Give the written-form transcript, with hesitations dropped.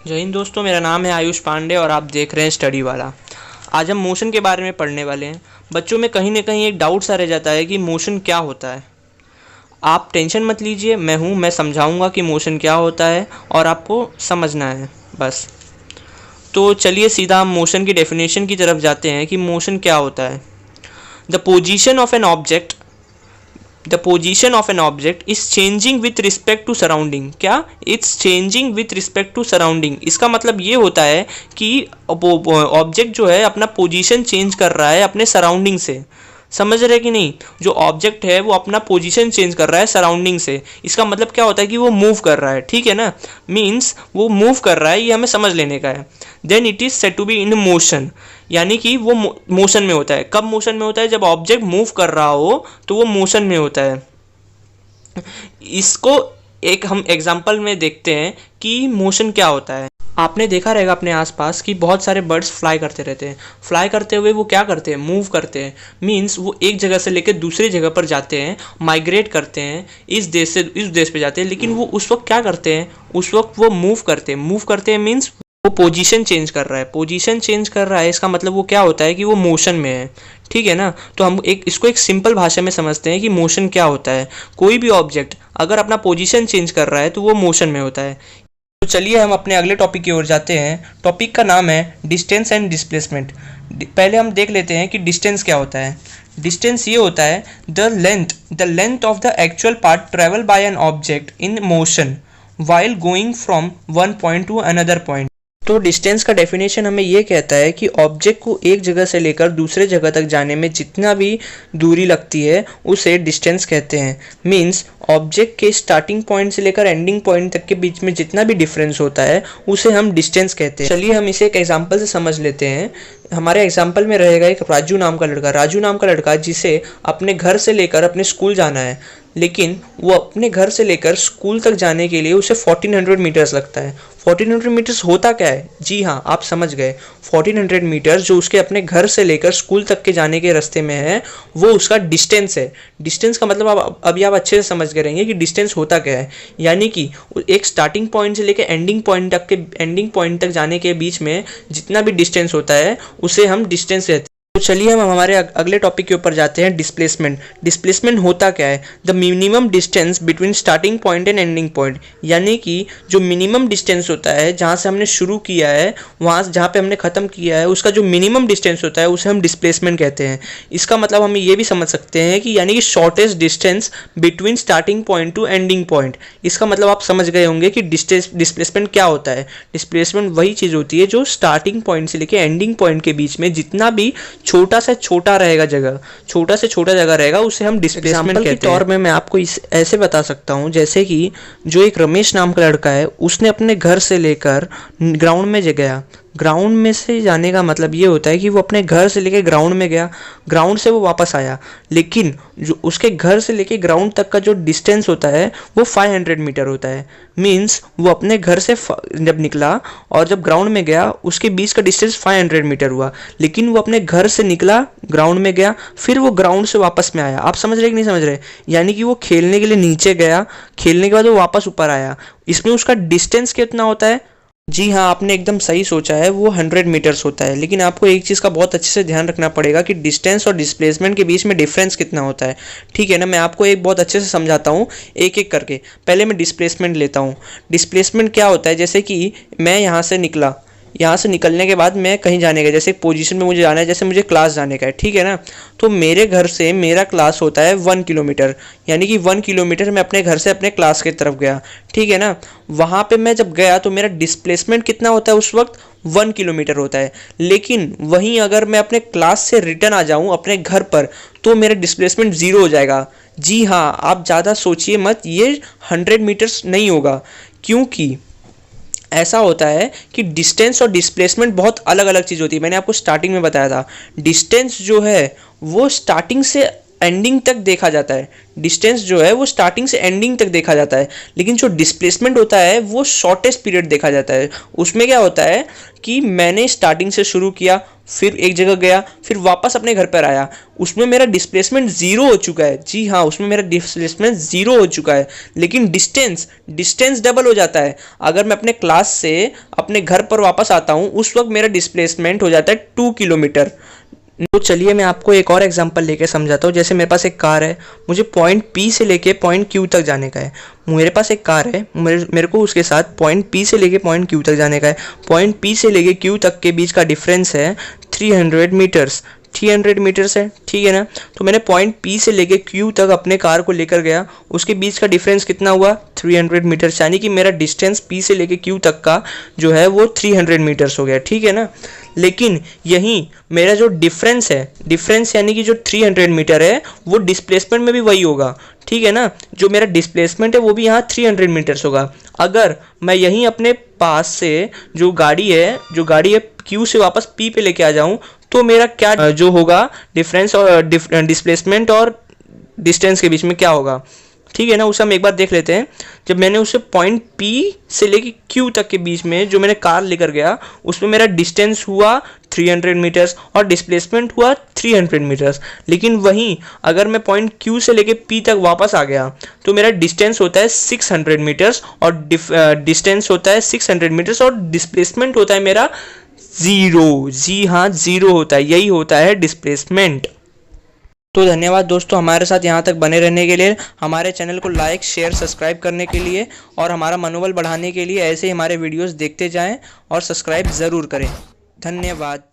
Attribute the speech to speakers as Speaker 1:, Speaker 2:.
Speaker 1: जय हिंद दोस्तों, मेरा नाम है आयुष पांडे और आप देख रहे हैं स्टडी वाला। आज हम मोशन के बारे में पढ़ने वाले हैं। बच्चों में कहीं ना कहीं एक डाउट सा रह जाता है कि मोशन क्या होता है। आप टेंशन मत लीजिए, मैं समझाऊंगा कि मोशन क्या होता है और आपको समझना है बस। तो चलिए सीधा हम मोशन की डेफिनेशन की तरफ जाते हैं कि मोशन क्या होता है। The position of an object the position of an object is changing with respect to surrounding. क्या? It's changing with respect to surrounding. इसका मतलब ये होता है कि ऑब्जेक्ट जो है अपना पोजीशन चेंज कर रहा है अपने सराउंडिंग से। समझ रहे कि नहीं? जो ऑब्जेक्ट है वो अपना पोजीशन चेंज कर रहा है सराउंडिंग से। इसका मतलब क्या होता है कि वो मूव कर रहा है। ठीक है ना? मीन्स वो मूव कर रहा है, ये हमें समझ लेने का है। Then it is said to be in motion, यानी कि वो मोशन में होता है। कब मोशन में होता है? जब ऑब्जेक्ट मूव कर रहा हो तो वो मोशन में होता है। इसको एक हम एग्जांपल में देखते हैं कि मोशन क्या होता है। आपने देखा रहेगा अपने आसपास कि बहुत सारे बर्ड्स फ्लाई करते रहते हैं। फ्लाई करते हुए वो क्या करते हैं? मूव करते हैं। मीन्स वो एक जगह से लेकर दूसरी जगह पर जाते हैं, माइग्रेट करते हैं, इस देश से इस देश पे जाते हैं। लेकिन वो उस वक्त क्या करते हैं? उस वक्त वो मूव करते हैं मीन्स वो पोजीशन चेंज कर रहा है। पोजीशन चेंज कर रहा है, इसका मतलब वो क्या होता है कि वो मोशन में है। ठीक है ना? तो हम इसको एक सिंपल भाषा में समझते हैं कि मोशन क्या होता है। कोई भी ऑब्जेक्ट अगर अपना पोजीशन चेंज कर रहा है तो वो मोशन में होता है। तो चलिए हम अपने अगले टॉपिक की ओर जाते हैं। टॉपिक का नाम है डिस्टेंस एंड डिस्प्लेसमेंट। पहले हम देख लेते हैं कि डिस्टेंस क्या होता है। डिस्टेंस ये होता है the length of the actual path travel by an object in motion while going from one point to another point। तो डिस्टेंस का डेफिनेशन हमें ये कहता है कि ऑब्जेक्ट को एक जगह से लेकर दूसरे जगह तक जाने में जितना भी दूरी लगती है उसे डिस्टेंस कहते हैं। मीन्स ऑब्जेक्ट के स्टार्टिंग पॉइंट से लेकर एंडिंग पॉइंट तक के बीच में जितना भी डिफरेंस होता है उसे हम डिस्टेंस कहते हैं। चलिए हम इसे एक एग्जांपल से समझ लेते हैं। हमारे एग्जाम्पल में रहेगा एक राजू नाम का लड़का जिसे अपने घर से लेकर अपने स्कूल जाना है। लेकिन वो अपने घर से लेकर स्कूल तक जाने के लिए उसे 1400 मीटर्स लगता है। 1400 मीटर्स होता क्या है? जी हाँ, आप समझ गए। 1400 मीटर्स जो उसके अपने घर से लेकर स्कूल तक के जाने के रास्ते में है वो उसका डिस्टेंस है। डिस्टेंस का मतलब अभी आप अच्छे से समझ गए रहेंगे कि डिस्टेंस होता क्या है। यानी कि एक स्टार्टिंग पॉइंट से लेकर एंडिंग पॉइंट तक जाने के बीच में जितना भी डिस्टेंस होता है उसे हम डिस्टेंस कहते हैं। तो चलिए हम हमारे अगले टॉपिक के ऊपर जाते हैं, डिस्प्लेसमेंट। डिस्प्लेसमेंट होता क्या है? The minimum distance between starting point and ending point. यानी कि जो मिनिमम डिस्टेंस होता है जहाँ से हमने शुरू किया है वहाँ जहाँ पे हमने ख़त्म किया है उसका जो मिनिमम डिस्टेंस होता है उसे हम डिस्प्लेसमेंट कहते हैं। इसका मतलब हम ये भी समझ सकते हैं कि यानी कि shortest distance between starting point two ending point. इसका मतलब आप समझ गए होंगे कि डिस्प्लेसमेंट क्या होता है। डिस्प्लेसमेंट वही चीज़ होती है जो स्टार्टिंग पॉइंट से लेकर एंडिंग पॉइंट के बीच में जितना भी छोटा से छोटा जगह रहेगा उसे हम डिस्प्लेसमेंट कहते हैं। के तौर में मैं आपको ऐसे बता सकता हूँ जैसे कि जो एक रमेश नाम का लड़का है उसने अपने घर से लेकर ग्राउंड में गया। ग्राउंड में से जाने का मतलब ये होता है कि वो अपने घर से लेके ग्राउंड में गया, ग्राउंड से वो वापस आया। लेकिन जो उसके घर से लेके ग्राउंड तक का जो डिस्टेंस होता है वो 500 मीटर होता है। मीन्स वो अपने घर से जब निकला और जब ग्राउंड में गया उसके बीच का डिस्टेंस 500 मीटर हुआ। लेकिन वो अपने घर से निकला, ग्राउंड में गया, फिर वो ग्राउंड से वापस में आया। आप समझ रहे कि नहीं समझ रहे? यानी कि वो खेलने के लिए नीचे गया, खेलने के बाद वो वापस ऊपर आया। इसमें उसका डिस्टेंस कितना होता है? जी हाँ, आपने एकदम सही सोचा है, वो 100 मीटर्स होता है। लेकिन आपको एक चीज़ का बहुत अच्छे से ध्यान रखना पड़ेगा कि डिस्टेंस और डिस्प्लेसमेंट के बीच में डिफरेंस कितना होता है। ठीक है ना? मैं आपको एक बहुत अच्छे से समझाता हूँ एक एक करके। पहले मैं डिस्प्लेसमेंट लेता हूँ। डिस्प्लेसमेंट क्या होता है? जैसे कि मैं यहाँ से निकला, यहाँ से निकलने के बाद मैं कहीं जाने का, जैसे एक पोजीशन में मुझे जाना है, जैसे मुझे क्लास जाने का है। ठीक है ना? तो मेरे घर से मेरा क्लास होता है 1 किलोमीटर। यानी कि 1 किलोमीटर मैं अपने घर से अपने क्लास की तरफ गया। ठीक है ना? वहाँ पे मैं जब गया तो मेरा डिस्प्लेसमेंट कितना होता है उस वक्त? 1 किलोमीटर होता है। लेकिन वहीं अगर मैं अपने क्लास से रिटर्न आ जाऊँ अपने घर पर तो मेरा डिस्प्लेसमेंट 0 हो जाएगा। जी हाँ, आप ज़्यादा सोचिए मत, ये 100 मीटर्स नहीं होगा। क्योंकि ऐसा होता है कि डिस्टेंस और डिस्प्लेसमेंट बहुत अलग अलग चीज़ होती है। मैंने आपको स्टार्टिंग में बताया था, डिस्टेंस जो है वो स्टार्टिंग से एंडिंग तक देखा जाता है, डिस्टेंस जो है वो स्टार्टिंग से एंडिंग तक देखा जाता है, लेकिन जो डिस्प्लेसमेंट होता है वो शॉर्टेस्ट पीरियड देखा जाता है। उसमें क्या होता है कि मैंने स्टार्टिंग से शुरू किया, फिर एक जगह गया, फिर वापस अपने घर पर आया, उसमें मेरा डिस्प्लेसमेंट ज़ीरो हो चुका है। जी हाँ, उसमें मेरा डिस्प्लेसमेंट ज़ीरो हो चुका है, लेकिन डिस्टेंस डबल हो जाता है। अगर मैं अपने क्लास से अपने घर पर वापस आता हूँ, उस वक्त मेरा डिस्प्लेसमेंट हो जाता है 2 किलोमीटर। तो चलिए मैं आपको एक और एग्जांपल लेके समझाता हूँ। जैसे मेरे पास एक कार है, मुझे पॉइंट पी से लेके पॉइंट क्यू तक जाने का है। मेरे पास एक कार है, मेरे को उसके साथ पॉइंट पी से लेके पॉइंट क्यू तक जाने का है। पॉइंट पी से लेके क्यू तक के बीच का डिफरेंस है 300 मीटर्स। 300 मीटर्स है, ठीक है ना। तो मैंने पॉइंट पी से लेके क्यू तक अपने कार को लेकर गया, उसके बीच का डिफरेंस कितना हुआ 300 मीटर्स, यानी कि मेरा डिस्टेंस पी से लेके क्यू तक का जो है वो 300 मीटर्स हो गया, ठीक है ना। लेकिन यहीं मेरा जो डिफरेंस यानी कि जो 300 मीटर है वो डिस्प्लेसमेंट में भी वही होगा, ठीक है ना। जो मेरा डिस्प्लेसमेंट है वो भी यहाँ 300 मीटर्स होगा। अगर मैं यहीं अपने पास से जो गाड़ी है क्यू से वापस पी पे लेके आ जाऊं, तो मेरा क्या जो होगा डिफरेंस और डिस्प्लेसमेंट और डिस्टेंस के बीच में क्या होगा, ठीक है ना। उसे हम एक बार देख लेते हैं। जब मैंने उसे पॉइंट पी से लेके क्यू तक के बीच में जो मैंने कार लेकर गया, उसमें मेरा डिस्टेंस हुआ 300 मीटर्स और डिस्प्लेसमेंट हुआ 300 मीटर्स। लेकिन वहीं अगर मैं पॉइंट क्यू से लेके पी तक वापस आ गया, तो मेरा डिस्टेंस होता है 600 मीटर्स और डिस्टेंस होता है 600 मीटर्स और डिस्प्लेसमेंट होता है मेरा ज़ीरो। जी हाँ, ज़ीरो होता है, यही होता है डिस्प्लेसमेंट। तो धन्यवाद दोस्तों हमारे साथ यहाँ तक बने रहने के लिए, हमारे चैनल को लाइक शेयर सब्सक्राइब करने के लिए और हमारा मनोबल बढ़ाने के लिए ऐसे ही हमारे वीडियोस देखते जाएं और सब्सक्राइब ज़रूर करें। धन्यवाद।